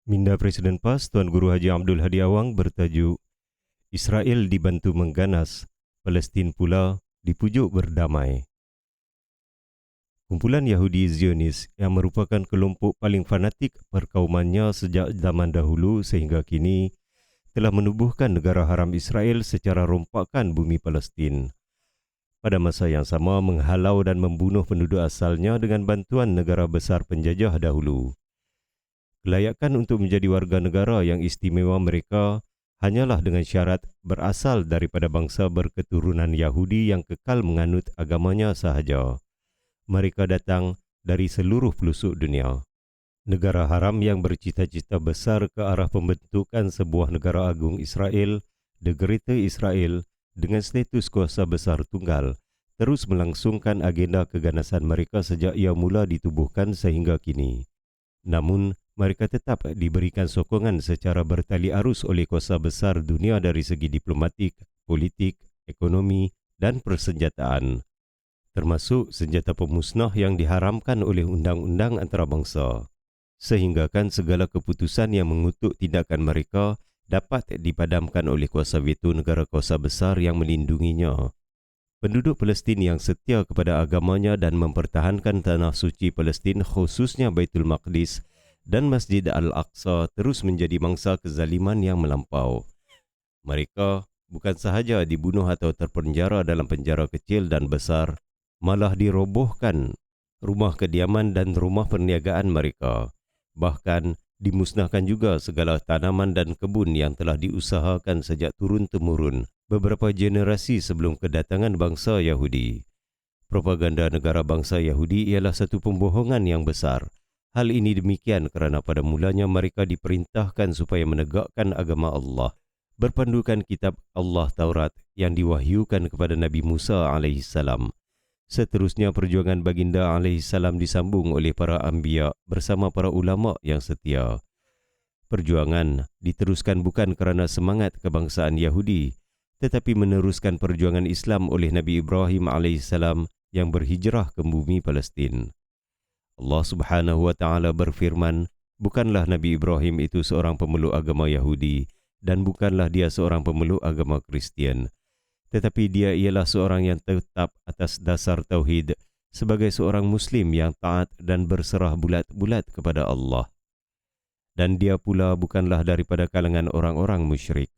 Minda Presiden PAS Tuan Guru Haji Abdul Hadi Awang bertajuk Israel dibantu mengganas, Palestin pula dipujuk berdamai. Kumpulan Yahudi Zionis yang merupakan kelompok paling fanatik perkaumannya sejak zaman dahulu sehingga kini telah menubuhkan negara haram Israel secara rompakan bumi Palestin. Pada masa yang sama menghalau dan membunuh penduduk asalnya dengan bantuan negara besar penjajah dahulu. Kelayakan untuk menjadi warga negara yang istimewa mereka hanyalah dengan syarat berasal daripada bangsa berketurunan Yahudi yang kekal menganut agamanya sahaja. Mereka datang dari seluruh pelosok dunia. Negara haram yang bercita-cita besar ke arah pembentukan sebuah negara agung Israel, The Greater Israel, dengan status kuasa besar tunggal, terus melangsungkan agenda keganasan mereka sejak ia mula ditubuhkan sehingga kini. Namun, mereka tetap diberikan sokongan secara bertali arus oleh kuasa besar dunia dari segi diplomatik, politik, ekonomi dan persenjataan, termasuk senjata pemusnah yang diharamkan oleh undang-undang antarabangsa, sehinggakan segala keputusan yang mengutuk tindakan mereka dapat dipadamkan oleh kuasa veto negara kuasa besar yang melindunginya. Penduduk Palestin yang setia kepada agamanya dan mempertahankan tanah suci Palestin khususnya Baitul Maqdis dan Masjid Al-Aqsa terus menjadi mangsa kezaliman yang melampau. Mereka bukan sahaja dibunuh atau terpenjara dalam penjara kecil dan besar, malah dirobohkan rumah kediaman dan rumah perniagaan mereka. Bahkan dimusnahkan juga segala tanaman dan kebun yang telah diusahakan sejak turun-temurun beberapa generasi sebelum kedatangan bangsa Yahudi. Propaganda negara bangsa Yahudi ialah satu pembohongan yang besar. Hal ini demikian kerana pada mulanya mereka diperintahkan supaya menegakkan agama Allah, berpandukan kitab Allah Taurat yang diwahyukan kepada Nabi Musa AS. Seterusnya perjuangan baginda AS disambung oleh para anbiya bersama para ulama yang setia. Perjuangan diteruskan bukan kerana semangat kebangsaan Yahudi, tetapi meneruskan perjuangan Islam oleh Nabi Ibrahim AS yang berhijrah ke bumi Palestin. Allah Subhanahu wa Ta'ala berfirman, bukanlah Nabi Ibrahim itu seorang pemeluk agama Yahudi dan bukanlah dia seorang pemeluk agama Kristian, tetapi dia ialah seorang yang tetap atas dasar tauhid sebagai seorang Muslim yang taat dan berserah bulat-bulat kepada Allah. Dan dia pula bukanlah daripada kalangan orang-orang musyrik.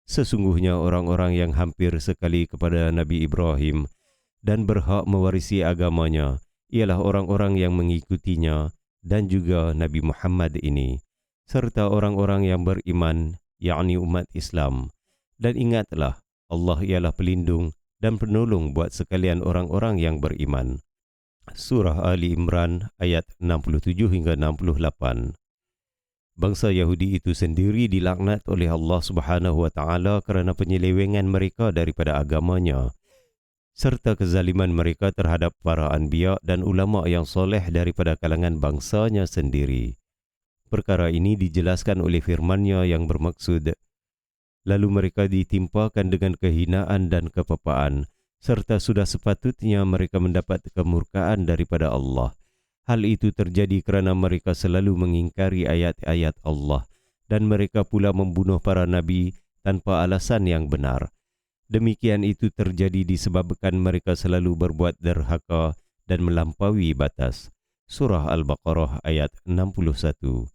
Sesungguhnya orang-orang yang hampir sekali kepada Nabi Ibrahim dan berhak mewarisi agamanya ialah orang-orang yang mengikutinya dan juga Nabi Muhammad ini, serta orang-orang yang beriman, yakni umat Islam. Dan ingatlah, Allah ialah pelindung dan penolong buat sekalian orang-orang yang beriman. Surah Ali Imran ayat 67 hingga 68. Bangsa Yahudi itu sendiri dilaknat oleh Allah Subhanahu wa Ta'ala kerana penyelewengan mereka daripada agamanya, serta kezaliman mereka terhadap para anbiya dan ulama yang soleh daripada kalangan bangsanya sendiri. Perkara ini dijelaskan oleh firman-Nya yang bermaksud, lalu mereka ditimpakan dengan kehinaan dan kepepaan, serta sudah sepatutnya mereka mendapat kemurkaan daripada Allah. Hal itu terjadi kerana mereka selalu mengingkari ayat-ayat Allah dan mereka pula membunuh para nabi tanpa alasan yang benar. Demikian itu terjadi disebabkan mereka selalu berbuat derhaka dan melampaui batas. Surah Al-Baqarah ayat 61.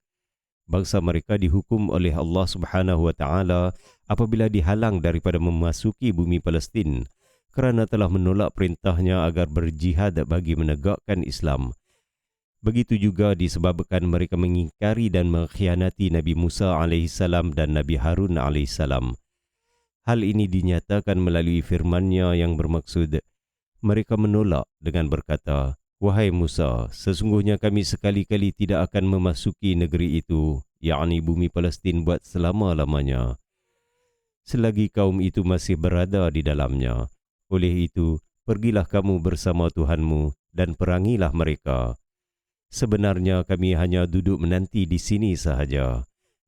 Bangsa mereka dihukum oleh Allah Subhanahu wa Ta'ala apabila dihalang daripada memasuki bumi Palestin kerana telah menolak perintahnya agar berjihad bagi menegakkan Islam. Begitu juga disebabkan mereka mengingkari dan mengkhianati Nabi Musa AS dan Nabi Harun AS. Hal ini dinyatakan melalui firman-Nya yang bermaksud, mereka menolak dengan berkata, wahai Musa, sesungguhnya kami sekali-kali tidak akan memasuki negeri itu, yakni bumi Palestin buat selama-lamanya, selagi kaum itu masih berada di dalamnya. Oleh itu, pergilah kamu bersama Tuhanmu dan perangilah mereka. Sebenarnya kami hanya duduk menanti di sini sahaja.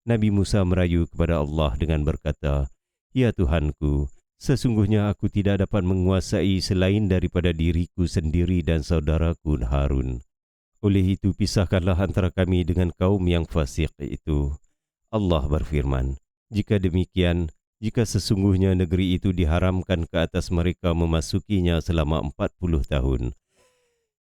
Nabi Musa merayu kepada Allah dengan berkata, ya Tuhanku, sesungguhnya aku tidak dapat menguasai selain daripada diriku sendiri dan saudaraku Harun. Oleh itu pisahkanlah antara kami dengan kaum yang fasik itu. Allah berfirman, "Jika demikian, jika sesungguhnya negeri itu diharamkan ke atas mereka memasukinya selama 40 tahun.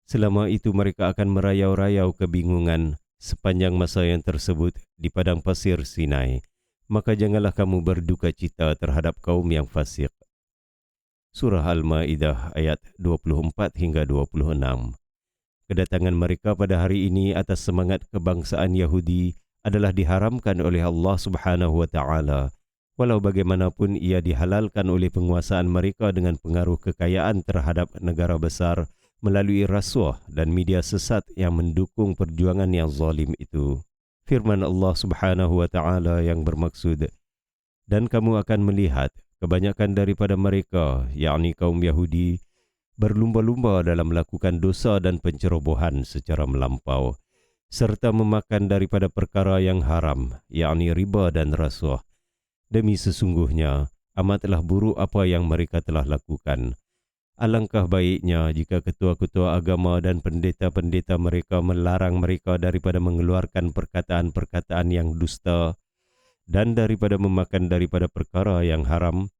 Selama itu mereka akan merayau-rayau kebingungan sepanjang masa yang tersebut di padang pasir Sinai. Maka janganlah kamu berduka cita terhadap kaum yang fasik." Surah Al-Ma'idah ayat 24 hingga 26. Kedatangan mereka pada hari ini atas semangat kebangsaan Yahudi adalah diharamkan oleh Allah Subhanahu wa taala. Walau bagaimanapun ia dihalalkan oleh penguasaan mereka dengan pengaruh kekayaan terhadap negara besar melalui rasuah dan media sesat yang mendukung perjuangan yang zalim itu. Firman Allah Subhanahu wa taala yang bermaksud, "Dan kamu akan melihat kebanyakan daripada mereka, yakni kaum Yahudi, berlumba-lumba dalam melakukan dosa dan pencerobohan secara melampau, serta memakan daripada perkara yang haram, yakni riba dan rasuah. Demi sesungguhnya, amatlah buruk apa yang mereka telah lakukan. Alangkah baiknya jika ketua-ketua agama dan pendeta-pendeta mereka melarang mereka daripada mengeluarkan perkataan-perkataan yang dusta dan daripada memakan daripada perkara yang haram.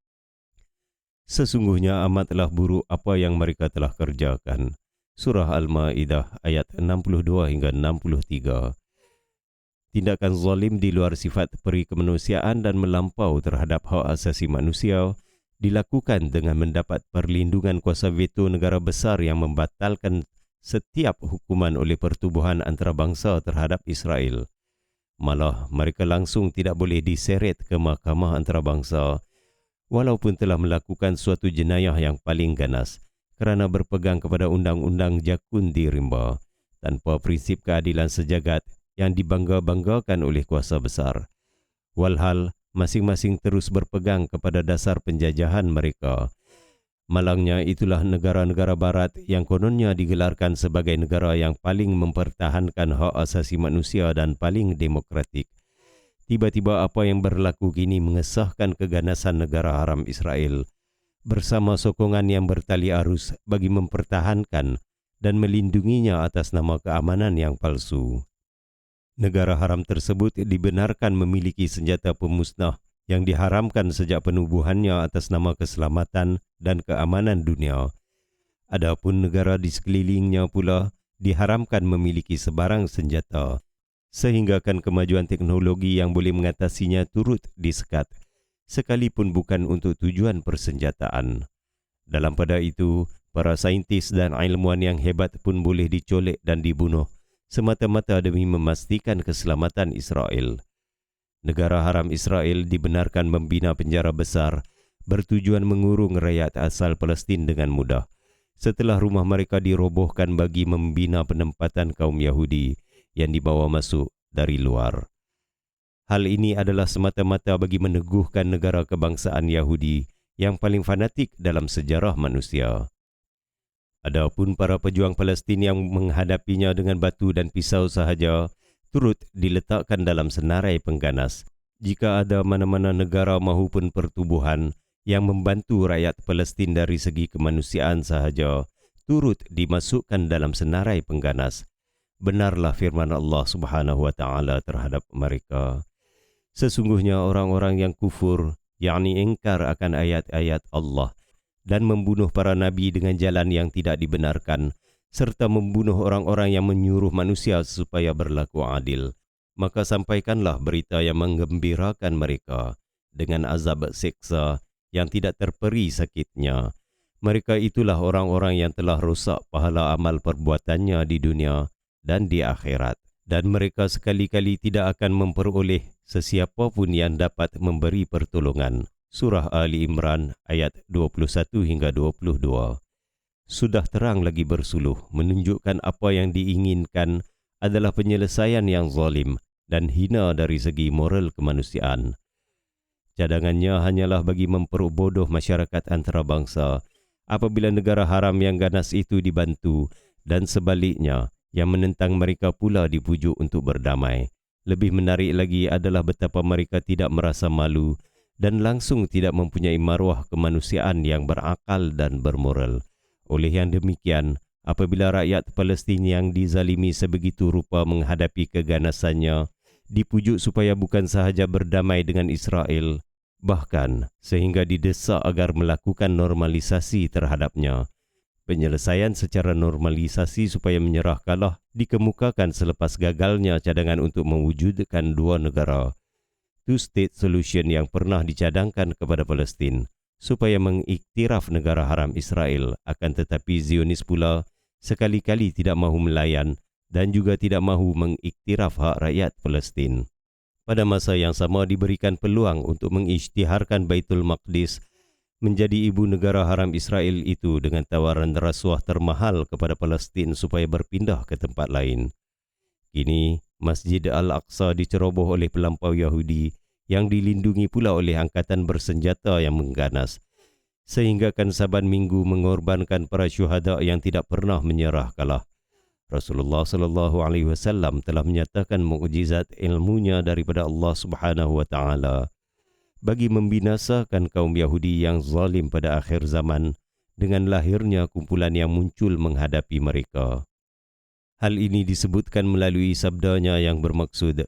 Sesungguhnya amatlah buruk apa yang mereka telah kerjakan." Surah Al-Ma'idah ayat 62 hingga 63. Tindakan zalim di luar sifat peri kemanusiaan dan melampau terhadap hak asasi manusia dilakukan dengan mendapat perlindungan kuasa veto negara besar yang membatalkan setiap hukuman oleh pertubuhan antarabangsa terhadap Israel. Malah mereka langsung tidak boleh diseret ke mahkamah antarabangsa walaupun telah melakukan suatu jenayah yang paling ganas kerana berpegang kepada undang-undang jakun di rimba tanpa prinsip keadilan sejagat yang dibangga-banggakan oleh kuasa besar. Walhal masing-masing terus berpegang kepada dasar penjajahan mereka. Malangnya itulah negara-negara barat yang kononnya digelarkan sebagai negara yang paling mempertahankan hak asasi manusia dan paling demokratik. Tiba-tiba apa yang berlaku kini mengesahkan keganasan negara haram Israel bersama sokongan yang bertali arus bagi mempertahankan dan melindunginya atas nama keamanan yang palsu. Negara haram tersebut dibenarkan memiliki senjata pemusnah yang diharamkan sejak penubuhannya atas nama keselamatan dan keamanan dunia. Adapun negara di sekelilingnya pula diharamkan memiliki sebarang senjata, sehinggakan kemajuan teknologi yang boleh mengatasinya turut disekat, sekalipun bukan untuk tujuan persenjataan. Dalam pada itu, para saintis dan ilmuwan yang hebat pun boleh dicolek dan dibunuh semata-mata demi memastikan keselamatan Israel. Negara haram Israel dibenarkan membina penjara besar bertujuan mengurung rakyat asal Palestin dengan mudah, setelah rumah mereka dirobohkan bagi membina penempatan kaum Yahudi yang dibawa masuk dari luar. Hal ini adalah semata-mata bagi meneguhkan negara kebangsaan Yahudi yang paling fanatik dalam sejarah manusia. Adapun para pejuang Palestin yang menghadapinya dengan batu dan pisau sahaja turut diletakkan dalam senarai pengganas. Jika ada mana-mana negara mahupun pertubuhan yang membantu rakyat Palestin dari segi kemanusiaan sahaja, turut dimasukkan dalam senarai pengganas. Benarlah firman Allah Subhanahu wa taala terhadap mereka. Sesungguhnya orang-orang yang kufur, yakni ingkar akan ayat-ayat Allah dan membunuh para nabi dengan jalan yang tidak dibenarkan, serta membunuh orang-orang yang menyuruh manusia supaya berlaku adil, maka sampaikanlah berita yang menggembirakan mereka dengan azab seksa yang tidak terperi sakitnya. Mereka itulah orang-orang yang telah rosak pahala amal perbuatannya di dunia dan di akhirat, dan mereka sekali-kali tidak akan memperoleh sesiapa pun yang dapat memberi pertolongan. Surah Ali Imran ayat 21 hingga 22. Sudah terang lagi bersuluh menunjukkan apa yang diinginkan adalah penyelesaian yang zalim dan hina dari segi moral kemanusiaan. Cadangannya hanyalah bagi memperbodoh masyarakat antarabangsa apabila negara haram yang ganas itu dibantu, dan sebaliknya yang menentang mereka pula dipujuk untuk berdamai. Lebih menarik lagi adalah betapa mereka tidak merasa malu dan langsung tidak mempunyai maruah kemanusiaan yang berakal dan bermoral. Oleh yang demikian, apabila rakyat Palestin yang dizalimi sebegitu rupa menghadapi keganasannya dipujuk supaya bukan sahaja berdamai dengan Israel, bahkan sehingga didesak agar melakukan normalisasi terhadapnya. Penyelesaian secara normalisasi supaya menyerah kalah dikemukakan selepas gagalnya cadangan untuk mewujudkan dua negara, two-state solution yang pernah dicadangkan kepada Palestin, supaya mengiktiraf negara haram Israel. Akan tetapi Zionis pula sekali-kali tidak mahu melayan dan juga tidak mahu mengiktiraf hak rakyat Palestin. Pada masa yang sama diberikan peluang untuk mengisytiharkan Baitul Maqdis menjadi ibu negara haram Israel itu dengan tawaran rasuah termahal kepada Palestin supaya berpindah ke tempat lain. Kini, Masjid Al-Aqsa diceroboh oleh pelampau Yahudi yang dilindungi pula oleh angkatan bersenjata yang mengganas, sehinggakan saban minggu mengorbankan para syuhada yang tidak pernah menyerah kalah. Rasulullah sallallahu alaihi wasallam telah menyatakan mukjizat ilmunya daripada Allah Subhanahu wa taala bagi membinasakan kaum Yahudi yang zalim pada akhir zaman dengan lahirnya kumpulan yang muncul menghadapi mereka. Hal ini disebutkan melalui sabdanya yang bermaksud,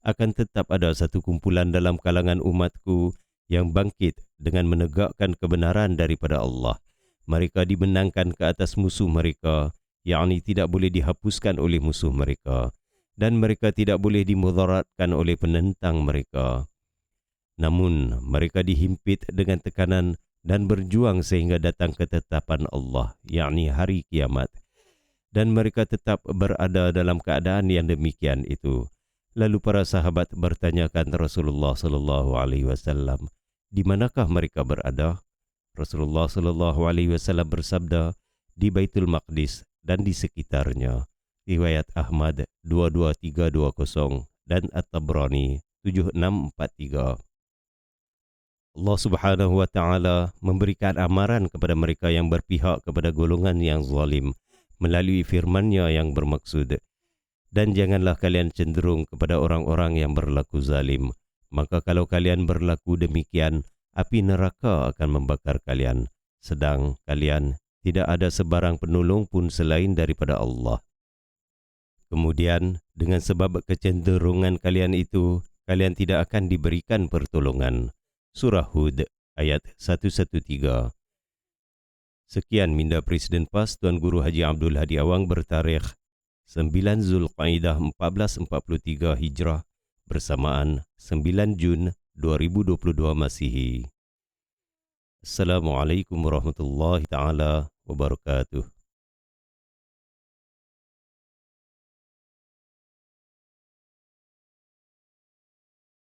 akan tetap ada satu kumpulan dalam kalangan umatku yang bangkit dengan menegakkan kebenaran daripada Allah. Mereka dimenangkan ke atas musuh mereka, yakni tidak boleh dihapuskan oleh musuh mereka, dan mereka tidak boleh dimudaratkan oleh penentang mereka. Namun mereka dihimpit dengan tekanan dan berjuang sehingga datang ketetapan Allah, yakni hari kiamat. Dan mereka tetap berada dalam keadaan yang demikian itu. Lalu para sahabat bertanyakan Rasulullah sallallahu alaihi wasallam, di manakah mereka berada? Rasulullah sallallahu alaihi wasallam bersabda, di Baitul Maqdis dan di sekitarnya. Riwayat Ahmad 22320 dan At-Tabrani 7643. Allah Subhanahu wa taala memberikan amaran kepada mereka yang berpihak kepada golongan yang zalim melalui firman-Nya yang bermaksud, dan janganlah kalian cenderung kepada orang-orang yang berlaku zalim, maka kalau kalian berlaku demikian, api neraka akan membakar kalian, sedang kalian tidak ada sebarang penolong pun selain daripada Allah. Kemudian dengan sebab kecenderungan kalian itu, kalian tidak akan diberikan pertolongan. Surah Hud ayat 113. Sekian minda Presiden PAS Tuan Guru Haji Abdul Hadi Awang bertarikh 9 Zulqaidah 1443 Hijrah bersamaan 9 Jun 2022 Masihi. Assalamualaikum warahmatullahi taala wabarakatuh.